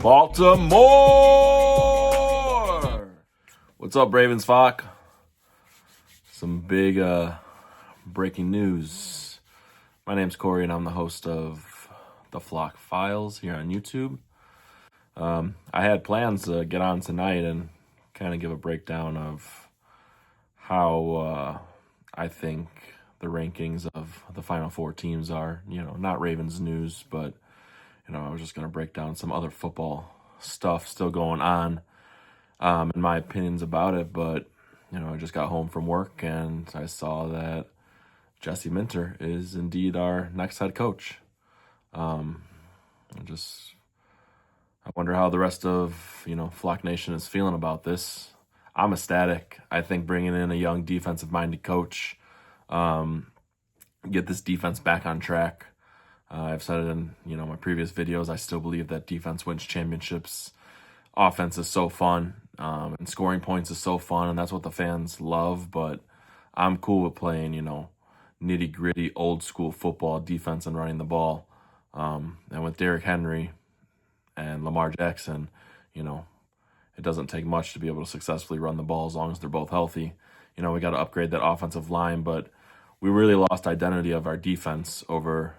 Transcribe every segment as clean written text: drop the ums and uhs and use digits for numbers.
Baltimore! What's up, Ravens flock? Some big breaking news. My name's Corey, and I'm the host of the Flock Files here on YouTube. I had plans to get on tonight and kind of give a breakdown of how I think the rankings of the final four teams are. You know, not Ravens news, but I was just going to break down some other football stuff still going on, and my opinions about it. But, I just got home from work and I saw that Jesse Minter is indeed our next head coach. I wonder how the rest of, Flock Nation is feeling about this. I'm ecstatic. I think bringing in a young defensive-minded coach, get this defense back on track. I've said it in, my previous videos. I still believe that defense wins championships. Offense is so fun, and scoring points is so fun, and that's what the fans love. But I'm cool with playing, nitty-gritty, old-school football, defense, and running the ball. And with Derrick Henry and Lamar Jackson, it doesn't take much to be able to successfully run the ball as long as they're both healthy. We got to upgrade that offensive line, but we really lost identity of our defense over,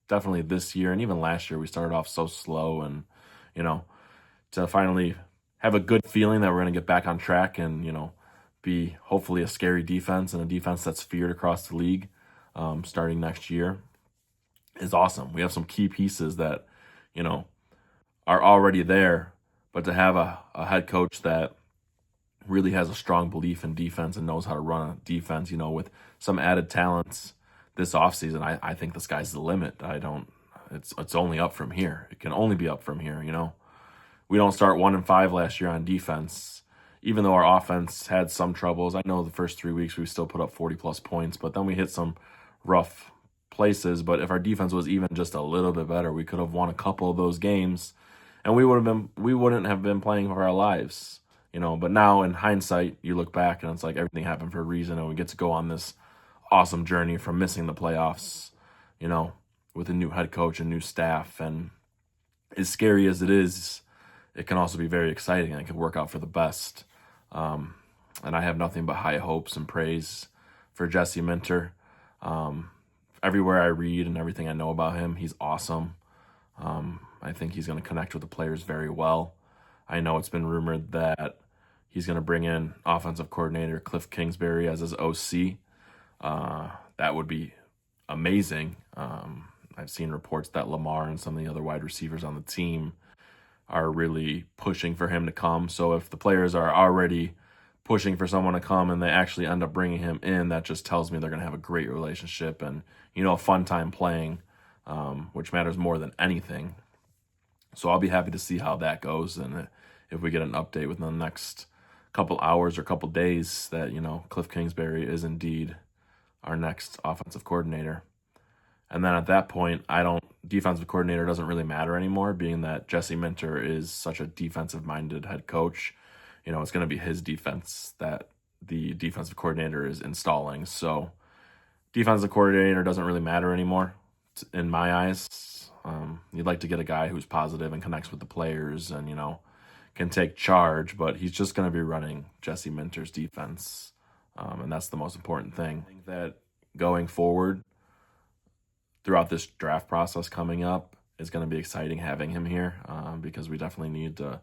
definitely this year and even last year. We started off so slow, and, to finally have a good feeling that we're going to get back on track and, be hopefully a scary defense and a defense that's feared across the league starting next year is awesome. We have some key pieces that, are already there, but to have a head coach that really has a strong belief in defense and knows how to run a defense, with some added talents this offseason, I think the sky's the limit. It's only up from here. It can only be up from here, We don't start 1-5 last year on defense, even though our offense had some troubles. I know the first 3 weeks we still put up 40-plus points, but then we hit some rough places. But if our defense was even just a little bit better, we could have won a couple of those games, and we wouldn't have been playing for our lives. But now in hindsight, you look back and it's like everything happened for a reason, and we get to go on this awesome journey from missing the playoffs, with a new head coach and new staff. And as scary as it is, it can also be very exciting and it can work out for the best. And I have nothing but high hopes and praise for Jesse Minter. Everywhere I read and everything I know about him, he's awesome. I think he's going to connect with the players very well. I know it's been rumored that he's going to bring in offensive coordinator Cliff Kingsbury as his OC. That would be amazing. I've seen reports that Lamar and some of the other wide receivers on the team are really pushing for him to come. So if the players are already pushing for someone to come and they actually end up bringing him in, that just tells me they're going to have a great relationship and, a fun time playing, which matters more than anything. So I'll be happy to see how that goes, and if we get an update within the next couple hours or couple days that, Cliff Kingsbury is indeed our next offensive coordinator. And then at that point, defensive coordinator doesn't really matter anymore, being that Jesse Minter is such a defensive-minded head coach. It's going to be his defense that the defensive coordinator is installing. So defensive coordinator doesn't really matter anymore in my eyes. You'd like to get a guy who's positive and connects with the players and, can take charge, but he's just going to be running Jesse Minter's defense. And that's the most important thing. I think that going forward throughout this draft process coming up is going to be exciting having him here, because we definitely need to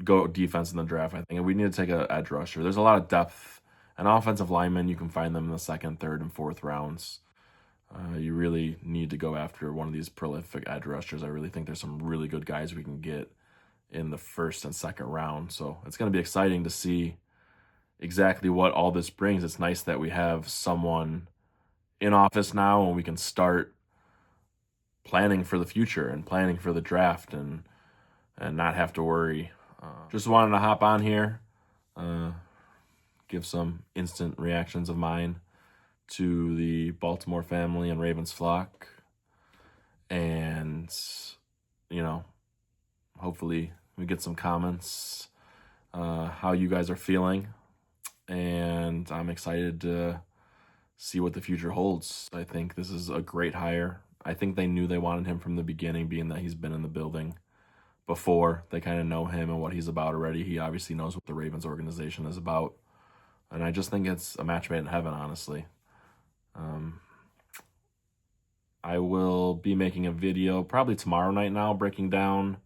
go defense in the draft, I think. And we need to take an edge rusher. There's a lot of depth. And offensive linemen, you can find them in the second, third, and fourth rounds. You really need to go after one of these prolific edge rushers. I really think there's some really good guys we can get in the first and second round. So it's going to be exciting to see exactly what all this brings. It's nice that we have someone in office now and we can start planning for the future and planning for the draft and not have to worry. Just wanted to hop on here, give some instant reactions of mine to the Baltimore family and Ravens flock, and hopefully we get some comments how you guys are feeling, and I'm excited to see what the future holds. I think this is a great hire. I think they knew they wanted him from the beginning, being that he's been in the building before. They kind of know him and what he's about already. He obviously knows what the Ravens organization is about. And I just think it's a match made in heaven, honestly. I will be making a video probably tomorrow night now, breaking down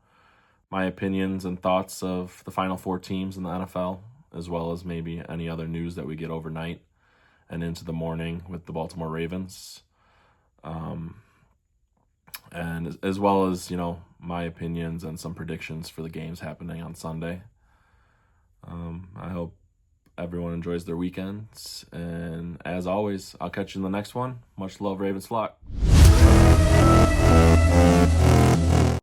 my opinions and thoughts of the final 4 teams in the NFL, as well as maybe any other news that we get overnight and into the morning with the Baltimore Ravens. And as well as, my opinions and some predictions for the games happening on Sunday. I hope everyone enjoys their weekends. And as always, I'll catch you in the next one. Much love, Ravens flock.